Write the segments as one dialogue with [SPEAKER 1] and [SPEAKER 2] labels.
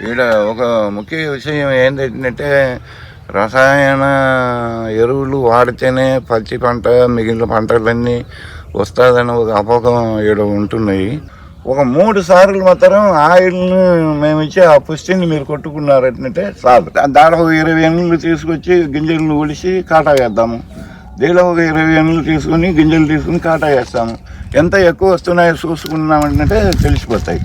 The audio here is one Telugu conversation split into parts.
[SPEAKER 1] ఈడ ఒక ముఖ్య విషయం ఏంటంటే రసాయన ఎరువులు వాడితేనే పచ్చి పంట మిగిలిన పంటలన్నీ వస్తుందని ఒక అపోహం ఈడ ఉంటున్నాయి. ఒక 3 సార్లు మాత్రం ఆయిల్ని మేము ఇచ్చే ఆ పుష్టిని మీరు కొట్టుకున్నారంటే చాలు. దాంట్లో ఒక 20 ఎనులు తీసుకొచ్చి గింజలను ఒలిసి కాటా వేద్దాము. దీనిలో ఒక 20 ఎనులు తీసుకొని గింజలు తీసుకుని కాటా వేస్తాము. ఎంత ఎక్కువ వస్తున్నాయో చూసుకున్నామంటే తెలిసిపోతాయి.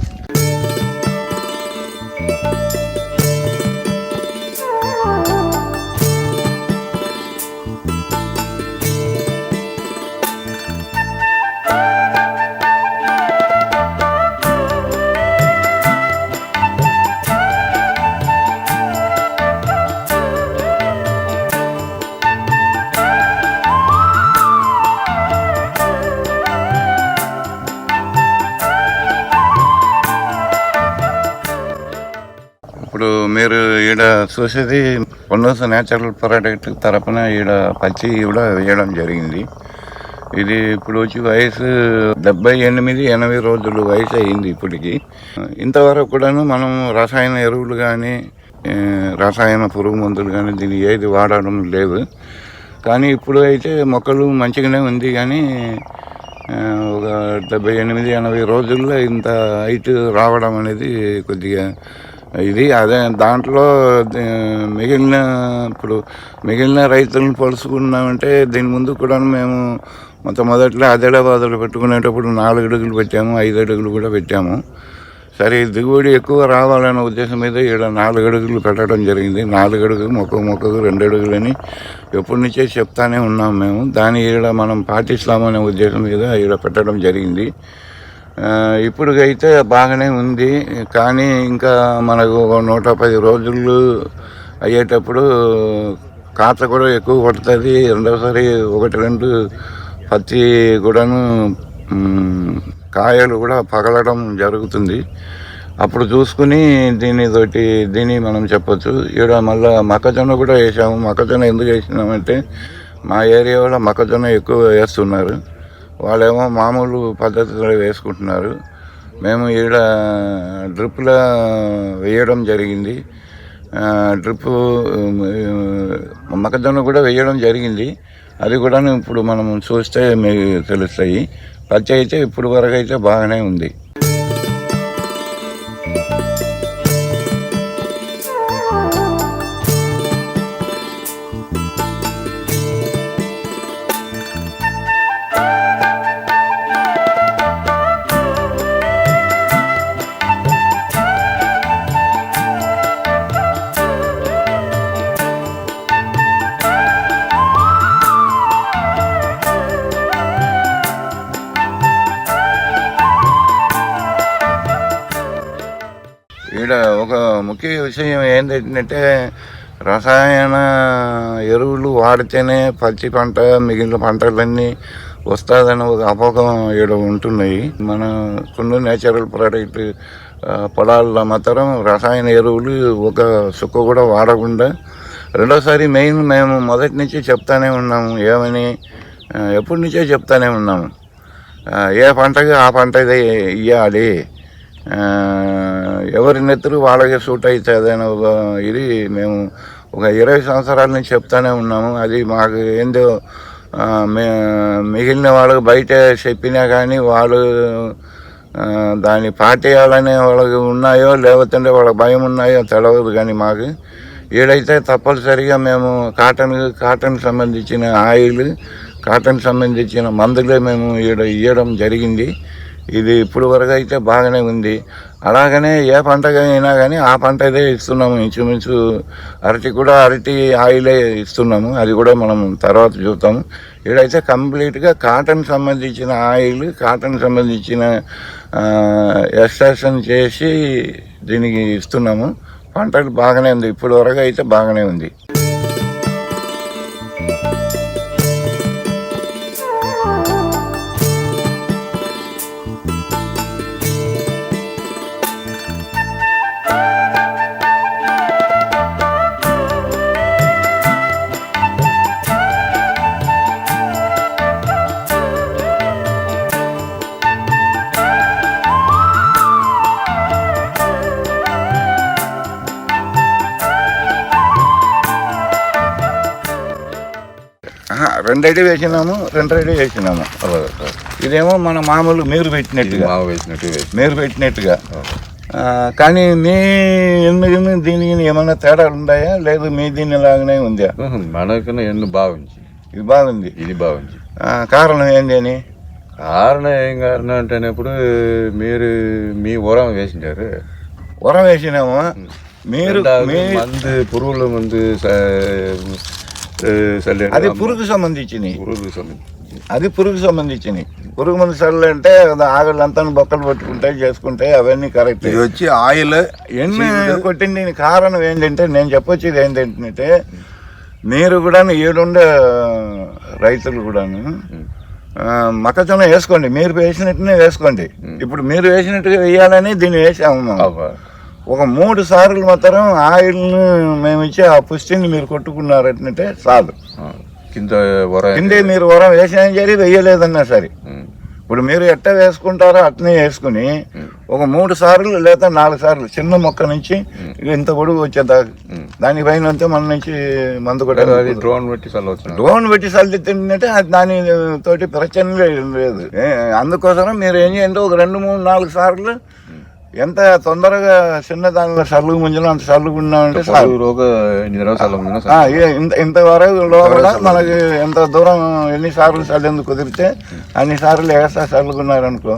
[SPEAKER 1] ఇప్పుడు మీరు ఈడ చూసేది పొన్నూసు న్యాచురల్ ప్రాడక్ట్ తరపున ఈడ పచ్చి కూడా వేయడం జరిగింది. ఇది ఇప్పుడు వచ్చి వయసు 78-80 రోజులు వయసు అయింది ఇప్పటికి. ఇంతవరకు కూడాను మనం రసాయన ఎరువులు కానీ రసాయన పురుగు మందులు కానీ దీన్ని ఏది వాడడం లేదు. కానీ ఇప్పుడు అయితే మొక్కలు మంచిగానే ఉంది. కానీ ఒక 78-80 రోజుల్లో ఇంత హైట్ రావడం అనేది కొద్దిగా ఇది. అదే దాంట్లో మిగిలిన రైతులను పోల్చుకున్నామంటే దీని ముందు కూడా మేము మొదట్లో ఆదిలాబాద్లో పెట్టుకునేటప్పుడు 4 అడుగులు పెట్టాము, 5 అడుగులు కూడా పెట్టాము. సరే దిగుబడి ఎక్కువ రావాలనే ఉద్దేశం మీద ఈడ 4 అడుగులు పెట్టడం జరిగింది. 4 అడుగులు మొక్కకు 2 అడుగులని ఎప్పటి నుంచే చెప్తానే ఉన్నాం మేము. దాన్ని ఈడ మనం పాటిస్తామనే ఉద్దేశం మీద ఈడ పెట్టడం జరిగింది. ఇప్పుడుకైతే బాగానే ఉంది. కానీ ఇంకా మనకు 110 రోజులు అయ్యేటప్పుడు కాత కూడా ఎక్కువ పడుతుంది. రెండోసారి 1-2 పత్తి కూడాను కాయలు కూడా పగలడం జరుగుతుంది. అప్పుడు చూసుకుని దీన్ని మనం చెప్పచ్చు. ఈడ మళ్ళీ మొక్కజొన్న కూడా వేసాము. మొక్కజొన్న ఎందుకు వేసినామంటే మా ఏరియాలో మొక్కజొన్న ఎక్కువ వేస్తున్నారు. వాళ్ళేమో మామూలు పద్ధతిలో వేసుకుంటున్నారు. మేము ఈడ డ్రిప్లో వేయడం జరిగింది. డ్రిప్పు మొక్కజొన్న కూడా వేయడం జరిగింది. అది కూడా ఇప్పుడు మనం చూస్తే మీకు తెలుస్తాయి. పచ్చి అయితే ఇప్పుడు వరకు అయితే బాగానే ఉంది. ఈడ ఒక ముఖ్య విషయం ఏంటంటే రసాయన ఎరువులు వాడితేనే పచ్చి పంట మిగిలిన పంటలన్నీ వస్తుందని ఒక అపోహం ఈడ ఉంటున్నాయి. మన కొన్ని నేచురల్ ప్రోడక్ట్ పొలాల్లో మాత్రం రసాయన ఎరువులు ఒక చుక్క కూడా వాడకుండా. రెండోసారి మెయిన్ మేము మొదటి నుంచి చెప్తానే ఉన్నాము. ఏమని ఎప్పటి నుంచే చెప్తానే ఉన్నాము. ఏ పంటకి ఆ పంట ఇవ్వాలి, ఎవరి నెత్తురు వాళ్ళకి సూట్ అవుతుందని ఇది మేము ఒక 20 సంవత్సరాల నుంచి చెప్తానే ఉన్నాము. అది మాకు ఏందో మిగిలిన వాళ్ళకి బయట చెప్పినా కానీ వాళ్ళు దాన్ని పాటేయాలనే వాళ్ళకి ఉన్నాయో లేకపోతే వాళ్ళకి భయం ఉన్నాయో తెలియదు. కానీ మాకు ఈడైతే తప్పనిసరిగా మేము కాటన్ సంబంధించిన ఆయిల్, కాటన్ సంబంధించిన మందులే మేము ఈడ ఇవ్వడం జరిగింది. ఇది ఇప్పుడు వరకు అయితే బాగానే ఉంది. అలాగనే ఏ పంట అయినా కానీ ఆ పంట అయితే ఇస్తున్నాము. ఇంచుమించు అరటి ఆయిలే ఇస్తున్నాము. అది కూడా మనం తర్వాత చూస్తాము. ఇక్కడైతే కంప్లీట్గా కాటన్ సంబంధించిన ఆయిల్, కాటన్ సంబంధించిన ఎక్స్ట్రాక్షన్ చేసి దీనికి ఇస్తున్నాము. పంటలు బాగానే ఉంది. ఇప్పుడు వరకు అయితే బాగానే ఉంది. 2 అడి వేసినాము, 2 అడి వేసినాము. ఇదేమో మన మామూలు మీరు పెట్టినట్టుగా. కానీ మీ ఎన్ను దీనికి ఏమైనా తేడాలు ఉన్నాయా? లేదు మీ దీని లాగానే ఉందా?
[SPEAKER 2] మనకన్నా ఎన్ను బాగుంది.
[SPEAKER 1] ఇది బాగుంది. కారణం ఏంటి అని?
[SPEAKER 2] కారణం అంటేనప్పుడు మీరు మీ ఉరం వేసినారు.
[SPEAKER 1] ఉరం వేసినాము. మీరు
[SPEAKER 2] మందు పురుగుల మందు
[SPEAKER 1] అది పురుగు సంబంధించినవి. పురుగు మందు చల్లు అంటే ఆగళ్ళంతా బొక్కలు పట్టుకుంటాయి, చేసుకుంటాయి, అవన్నీ కరెక్ట్.
[SPEAKER 2] ఇది వచ్చి ఆయిల్
[SPEAKER 1] ఎన్ని కొట్టింది కారణం ఏంటంటే నేను చెప్పొచ్చేది ఏంటంటే మీరు కూడా ఈడుండే రైతులు కూడాను మొక్కజొన్న వేసుకోండి, మీరు వేసినట్టునే వేసుకోండి. ఇప్పుడు మీరు వేసినట్టుగా వేయాలని దీన్ని వేసాము. ఒక 3 సార్లు మాత్రం ఆయిల్ను మేము ఇచ్చే ఆ పుష్టిని మీరు కొట్టుకున్నారంటే చాలు. కిందే మీరు ఉరం వేసినా సరే వేయలేదన్నా సరే, ఇప్పుడు మీరు ఎట్ట వేసుకుంటారో అట్నే వేసుకుని ఒక 3 సార్లు లేదా 4 సార్లు చిన్న మొక్క నుంచి ఇంత పొడుగు వచ్చేదాకా దానిపైన అంతే మన నుంచి మందు కొట్టాలి. డ్రోన్ పెట్టి చల్లితే దాని తోటి ప్రచన లేదు. అందుకోసం మీరు ఏం చేయండి, ఒక 2, 3, 4 సార్లు ఎంత తొందరగా చిన్న దానిలో సల్లుగు ముంజలో అంత సల్లుగు ఉన్నామంటే ఇంతవరకు లోపల మనకి ఎంత దూరం ఎన్నిసార్లు చల్లేందుకు కుదిరితే అన్ని సార్లు ఎగస్ట్రా చల్లుకున్నారనుకో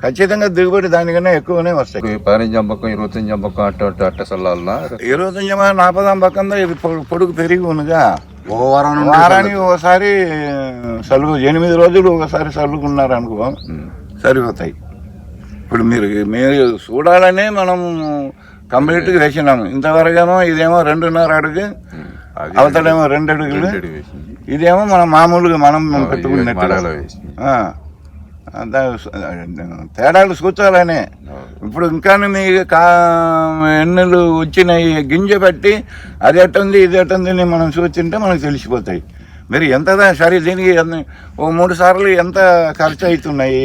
[SPEAKER 1] ఖచ్చితంగా దిగుబడి దానికన్నా ఎక్కువనే వస్తాయి.
[SPEAKER 2] 15 జంపకం 20 జంపకం అట్ట చల్లాలన్నా
[SPEAKER 1] 20 40 పక్కన ఇది పొడుగు పెరిగి ఉన్నగా వారానికి ఒకసారి చల్లుగు 8 రోజులు ఒకసారి చల్లుకున్నారనుకో సరిపోతాయి. ఇప్పుడు మీరు చూడాలనే మనం కంప్లీట్గా వేసినాము. ఇంతవరకేమో ఇదేమో 2.5 అడుగు, అవతలేమో 2 అడుగులు, ఇదేమో మనం మామూలుగా మనం పెట్టుకున్నట్టు తేడాలు చూచాలనే. ఇప్పుడు ఇంకా మీ ఎన్నులు వచ్చినాయి గింజ పెట్టి అది ఎట్టుంది ఇది ఎట్టుంది మనం చూస్తుంటే మనకు తెలిసిపోతాయి. మీరు ఎంత సరే దీనికి 3 సార్లు ఎంత ఖర్చు అవుతున్నాయి,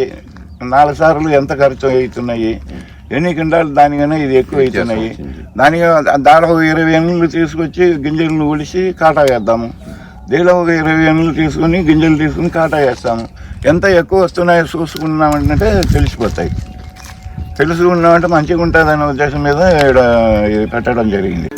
[SPEAKER 1] 4 సార్లు ఎంత ఖర్చు అవుతున్నాయి, ఎన్ని కింటాలు దానికన్నా ఇది ఎక్కువ అవుతున్నాయి. దానికి దాదాపు 20 ఎన్నులు తీసుకొచ్చి గింజలను ఒలిసి కాటా వేద్దాము. దీనిలో ఒక 20 ఎన్నులు తీసుకుని గింజలు తీసుకుని కాటా వేస్తాము. ఎంత ఎక్కువ వస్తున్నాయో చూసుకున్నామంటే తెలిసిపోతాయి. తెలుసుకున్నామంటే మంచిగా ఉంటుందనే ఉద్దేశం మీద ఇది పెట్టడం జరిగింది.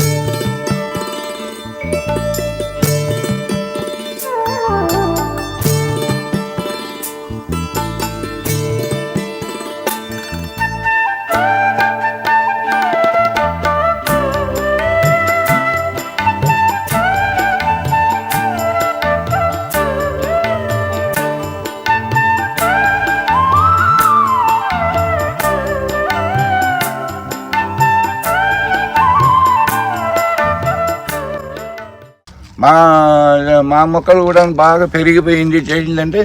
[SPEAKER 1] మా మొక్కలు కూడా బాగా పెరిగిపోయింది చేసిందంటే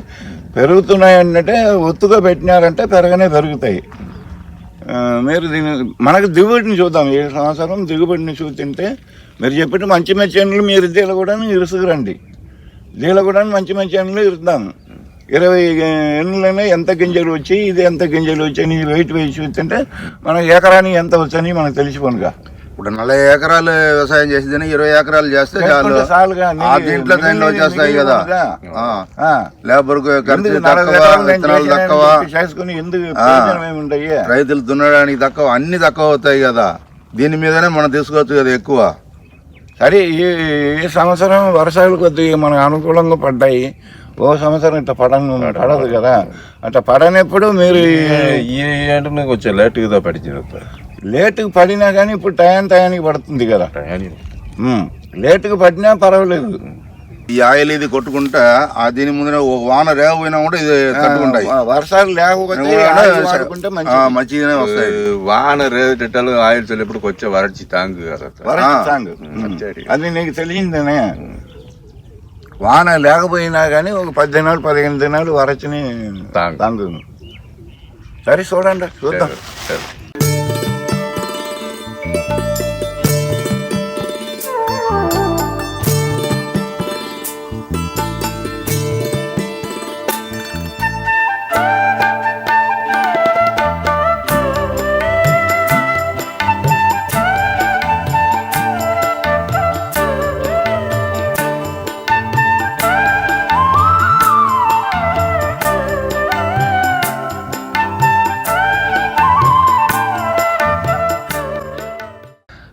[SPEAKER 1] పెరుగుతున్నాయి అంటే ఒత్తుగా పెట్టినారంటే పెరుగుతాయి. మీరు దీన్ని మనకు దిగుబడిని చూద్దాం. 7 సంవత్సరం దిగుబడిని చూస్తుంటే మీరు చెప్పిన మంచి ఎన్నులు మీరు దీనిలో కూడా ఇరుసుకురండి. దీనిలో కూడా మంచి ఎన్నులు ఇరుద్దాము. 20 ఎన్నులైనా ఎంత గింజలు వచ్చి ఇది ఎంత గింజలు వచ్చాయి వెయిట్ వేసి చూస్తుంటే మనం ఎకరానికి ఎంత వచ్చని మనకు తెలిసిపోనుగా.
[SPEAKER 2] ఇప్పుడు 40 ఎకరాలు వ్యవసాయం చేసేదని 20 ఎకరాలు చేస్తే దీంట్లో దాంట్లో వచ్చేస్తాయి కదా. లేబర్ ఖర్చు తక్కువ, విత్తనాలు తక్కువ, రైతులు దున్నడానికి తక్కువ, అన్ని తక్కువ అవుతాయి కదా. దీని మీదనే మనం తీసుకోవచ్చు కదా ఎక్కువ.
[SPEAKER 1] సరే ఈ సంవత్సరం వర్షాలు కొద్దిగా మనకు అనుకూలంగా పడ్డాయి. ఓ సంవత్సరం ఇట్లా పడదు కదా. అట్లా పడనప్పుడు మీరు
[SPEAKER 2] కొంచెం లేటుగా పడిన
[SPEAKER 1] లేటుగా పడినా కానీ ఇప్పుడు టయానికి పడుతుంది కదా. లేటుగా పడినా పర్వాలేదు.
[SPEAKER 2] ఈ ఆయిల్ ఇది కొట్టుకుంటా దీని ముందు వాన లేకపోయినా కూడా ఇది తట్టుకుంటాయి.
[SPEAKER 1] వర్షాలు లేకపోతే
[SPEAKER 2] మంచిగానే వస్తాయి. వాన రేటలు ఆయిల్ చల్లేప్పుడు వచ్చే వరచి తాంగు కదా.
[SPEAKER 1] అది నీకు తెలిసిందేనే. వాన లేకపోయినా కానీ ఒక 10 దినాలు 15 దినాలు వరచిని తాంగు. సరే చూద్దాం.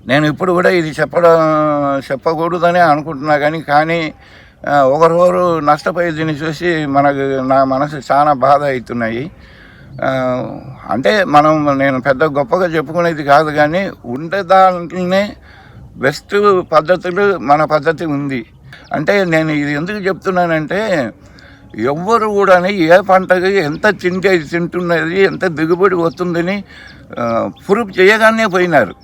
[SPEAKER 1] నేను ఇప్పుడు కూడా ఇది చెప్పకూడదని అనుకుంటున్నా కానీ ఒకరోజు నష్టపోయి దీన్ని చూసి నా మనసు చాలా బాధ అవుతున్నాయి. అంటే నేను పెద్ద గొప్పగా చెప్పుకునేది కాదు, కానీ ఉండే దాంట్లోనే బెస్ట్ పద్ధతులు మన పద్ధతి ఉంది. అంటే నేను ఇది ఎందుకు చెప్తున్నానంటే, ఎవ్వరు కూడా ఏ పంటకి ఎంత తింటున్నది, ఎంత దిగుబడి వస్తుందని ప్రూఫ్ చేయగానే పోయినారు.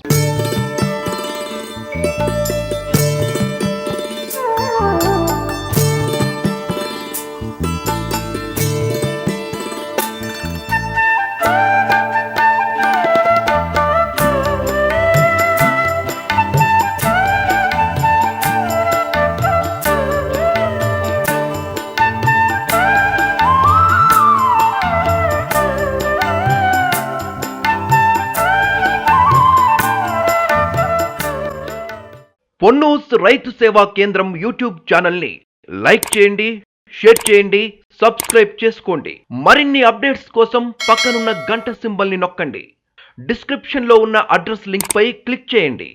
[SPEAKER 3] పొన్నూస్ రైతు సేవా కేంద్రం యూట్యూబ్ ఛానల్ని లైక్ చేయండి, షేర్ చేయండి, సబ్స్క్రైబ్ చేసుకోండి. మరిన్ని అప్డేట్స్ కోసం పక్కనున్న గంట సింబల్ని నొక్కండి. డిస్క్రిప్షన్లో ఉన్న అడ్రస్ లింక్ పై క్లిక్ చేయండి.